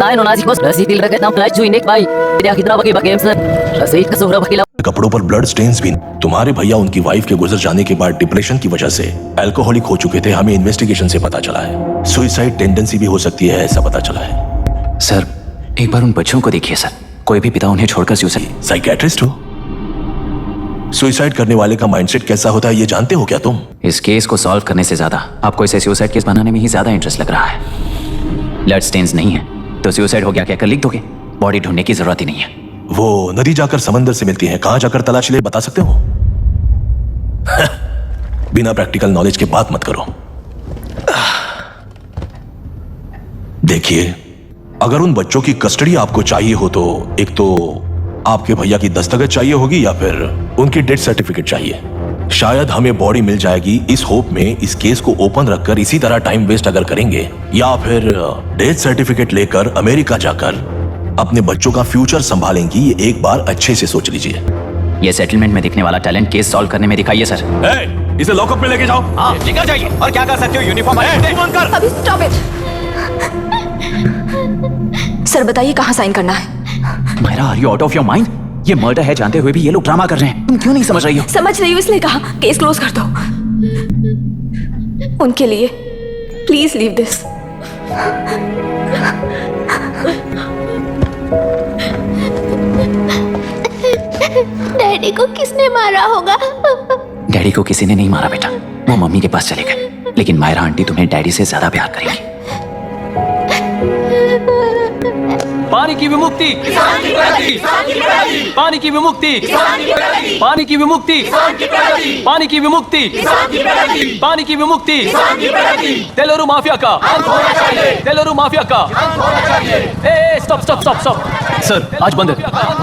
tayo nasikos rasitil ragat ng flash juinek bay dia kita bagi bagi sir rasit ka sobra bakila कपड़ों पर blood stains भी। तुम्हारे भैया उनकी wife के गुजर जाने के बाद डिप्रेशन की वजह से अल्कोहलिक हो चुके थे। हमें इन्वेस्टिगेशन से पता चला है सुसाइड टेंडेंसी भी हो सकती है, ऐसा पता चला है। सर एक बार उन बच्चों को देखिए सर, कोई भी पिता उन्हें छोड़कर सुसाइड। साइकियाट्रिस्ट हो? सुसाइड करने वाले का माइंडसेट कैसा होता है ये जानते हो क्या तुम? इस केस को सॉल्व करने से ज्यादा आपको इसे सुसाइड केस बनाने में ही ज्यादा इंटरेस्ट लग रहा है। ब्लड स्टेन्स नहीं है तो सुसाइड हो गया कहकर लिख दोगे, बॉडी ढूंढने की जरूरत ही नहीं है। वो नदी जाकर समंदर से मिलती है, कहां जाकर तलाश ले बता सकते हो? बिना प्रैक्टिकल नॉलेज के बात मत करो। देखिए, अगर उन बच्चों की कस्टडी आपको चाहिए हो तो एक तो आपके भैया की दस्तखत चाहिए होगी या फिर उनकी डेथ सर्टिफिकेट चाहिए। शायद हमें बॉडी मिल जाएगी इस होप में इस केस को ओपन रखकर इसी तरह टाइम वेस्ट अगर करेंगे, या फिर डेथ सर्टिफिकेट लेकर अमेरिका जाकर अपने बच्चों का फ्यूचर संभालेंगी, ये एक बार अच्छे से सोच लीजिए। ये सेटलमेंट में दिखने वाला टैलेंट केस सॉल्व करने में दिखाइए सर। इसे लॉकअप में लेके जाओ। हाँ, निकल जाइए। और क्या कर सकते हो, यूनिफॉर्म कर। अभी स्टॉप इट। सर बताइए कहाँ साइन करना है? Myra, are you out of your mind? ये मर्डर है जानते हुए भी ये लोग ड्रामा कर रहे हैं। तुम क्यों नहीं समझ रही हो? समझ रही हूँ इसलिए कहा केस क्लोज कर दो। उनके लिए प्लीज लीव दिस। डैडी को किसने मारा होगा? डैडी को किसी ने नहीं मारा बेटा, वो मम्मी के पास चले गए। लेकिन मायरा आंटी तुम्हें डैडी से ज्यादा प्यार करेंगी। पानी की विमुक्ति, पानी की विमुक्ति, पानी की विमुक्ति, पानी की विमुक्ति, पानी की विमुक्ति, तेलुरु माफिया का, तेलुरु माफिया का। Stop stop stop stop. Sir आज बंद है,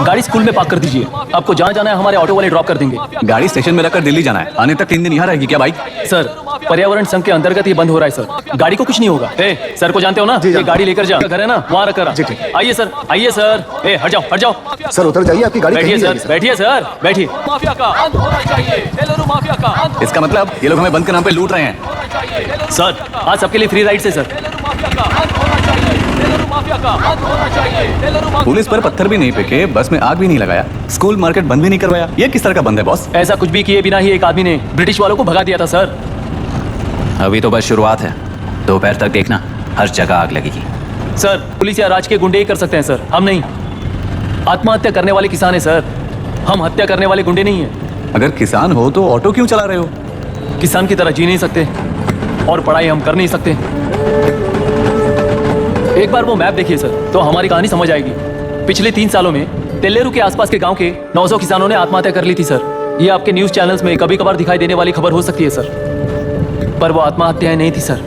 गाड़ी स्कूल में पार्क कर दीजिए। आपको जहाँ जाना है हमारे ऑटो वाले ड्रॉप कर देंगे। गाड़ी स्टेशन में रखकर दिल्ली जाना है, आने तक 3 दिन यहाँ रहेगी क्या भाई? सर पर्यावरण संघ के अंतर्गत ये बंद हो रहा है सर, गाड़ी को कुछ नहीं होगा। सर को जानते हो ना, ये गाड़ी लेकर जा, घर है ना वहाँ रखकर। आइए सर, आइए सर। हट जाओ हट जाओ सर, उतर जाइए, आपकी गाड़ी बैठिए सर, बैठिए सर, बैठिए। माफिया का अंत होना चाहिए, तेलुरु माफिया का अंत। इसका मतलब ये लोग हमें बंद के नाम पे लूट रहे हैं। सर आज सबके लिए फ्री राइड से सर। पुलिस पर पत्थर भी नहीं फेंके, बस में आग भी नहीं लगाया, स्कूल मार्केट बंद भी नहीं करवाया, ये किस तरह का बंद है बॉस? ऐसा कुछ भी किए बिना ही एक आदमी ने ब्रिटिश वालों को भगा दिया था सर। अभी तो बस शुरुआत है, दोपहर तक देखना हर जगह आग लगेगी। सर पुलिस या राज के गुंडे ही कर सकते हैं सर, हम नहीं। आत्महत्या करने वाले किसान है सर, हम हत्या करने वाले गुंडे नहीं है। अगर किसान हो तो ऑटो क्यों चला रहे हो? किसान की तरह जी नहीं सकते और पढ़ाई हम कर नहीं सकते। एक बार वो मैप देखिए सर तो हमारी कहानी समझ आएगी। पिछले 3 सालों में तेलेरू के आसपास के गांव के 900 किसानों ने आत्महत्या कर ली थी सर। ये आपके न्यूज चैनल्स में कभी कभार दिखाई देने वाली खबर हो सकती है सर, पर वो आत्महत्याएं नहीं थी सर,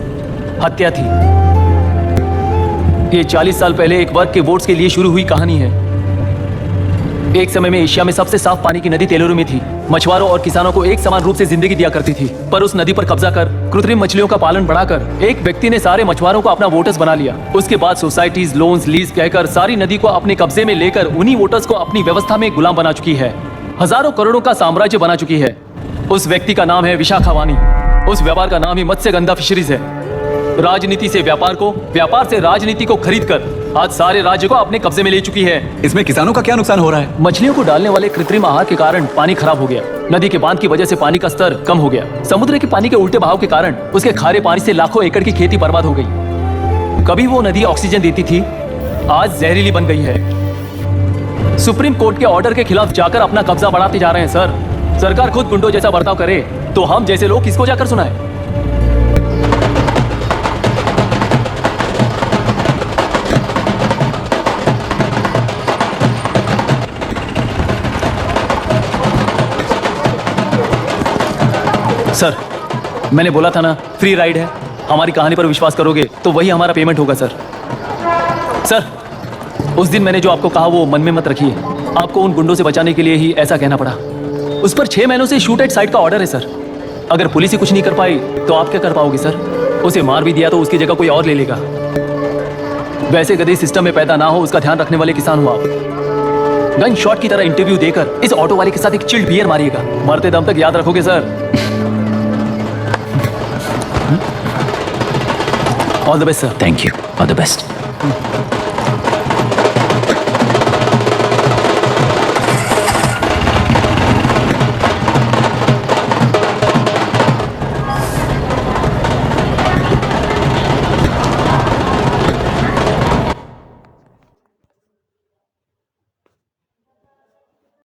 हत्या थी। ये 40 साल पहले एक वर्ग के वोट्स के लिए शुरू हुई कहानी है। एक समय में एशिया में सबसे साफ पानी की नदी तेलुरु में थी। मछुआरों और किसानों को एक समान रूप से जिंदगी दिया करती थी, पर उस नदी पर कब्जा कर कृत्रिम मछलियों का पालन बढ़ाकर एक व्यक्ति ने सारे मछुआरों को अपना वोटर्स बना लिया। उसके बाद सोसाइटीज, लोन्स, लीज कहकर सारी नदी को अपने कब्जे में लेकर उन्हीं वोटर्स को अपनी व्यवस्था में गुलाम बना चुकी है। हजारों करोड़ों का साम्राज्य बना चुकी है। उस व्यक्ति का नाम है विशाखावानी। उस व्यापार का नाम ही मत्स्यगंधा फिशरीज है। राजनीति से व्यापार को, व्यापार से राजनीति को खरीद कर आज सारे राज्य को अपने कब्जे में ले चुकी है। इसमें किसानों का क्या नुकसान हो रहा है? मछलियों को डालने वाले कृत्रिम आहार के कारण पानी खराब हो गया। नदी के बांध की वजह से पानी का स्तर कम हो गया। समुद्र के पानी के उल्टे बहाव के कारण उसके खारे पानी से लाखों एकड़ की खेती बर्बाद हो गई। कभी वो नदी ऑक्सीजन देती थी, आज जहरीली बन गई है। सुप्रीम कोर्ट के ऑर्डर के खिलाफ जाकर अपना कब्जा बढ़ाते जा रहे हैं सर। सरकार खुद गुंडों जैसा बर्ताव करे तो हम जैसे लोग किसको जाकर सुनाए? सर मैंने बोला था ना फ्री राइड है। हमारी कहानी पर विश्वास करोगे तो वही हमारा पेमेंट होगा सर। सर उस दिन मैंने जो आपको कहा वो मन में मत रखिए। आपको उन गुंडों से बचाने के लिए ही ऐसा कहना पड़ा। उस पर 6 महीनों से शूट एट साइट का ऑर्डर है सर। अगर पुलिस ही कुछ नहीं कर पाई तो आप क्या कर पाओगे सर? उसे मार भी दिया तो उसकी जगह कोई और ले लेगा। वैसे गधे सिस्टम में पैदा ना हो उसका ध्यान रखने वाले किसान हो आप। गन शॉट की तरह इंटरव्यू देकर इस ऑटो वाले के साथ एक चिल्ड बियर मारिएगा। मरते दम तक याद रखोगे sir. All the best sir. Thank you, all the best.